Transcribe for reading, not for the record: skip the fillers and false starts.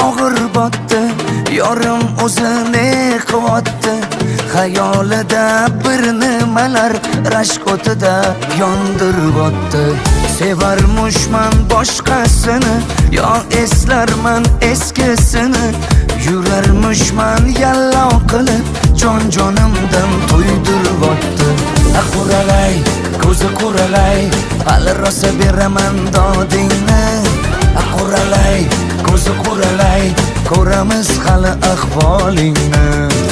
og'ir botdi, yorim o'zini qilyapti. Xayolida bir nimalar rashk o'tida yondiryapti. Sevarmushman boshqasini, yo eslarman eskisini. Yurarmushman yallo qilib, jon-jonimdan to'ydiryapti. Quralay, ko'zi quralay, hali rosa beraman dodingni. Quralay, ko'zi quralay, ko'ramiz hali ahvolingni.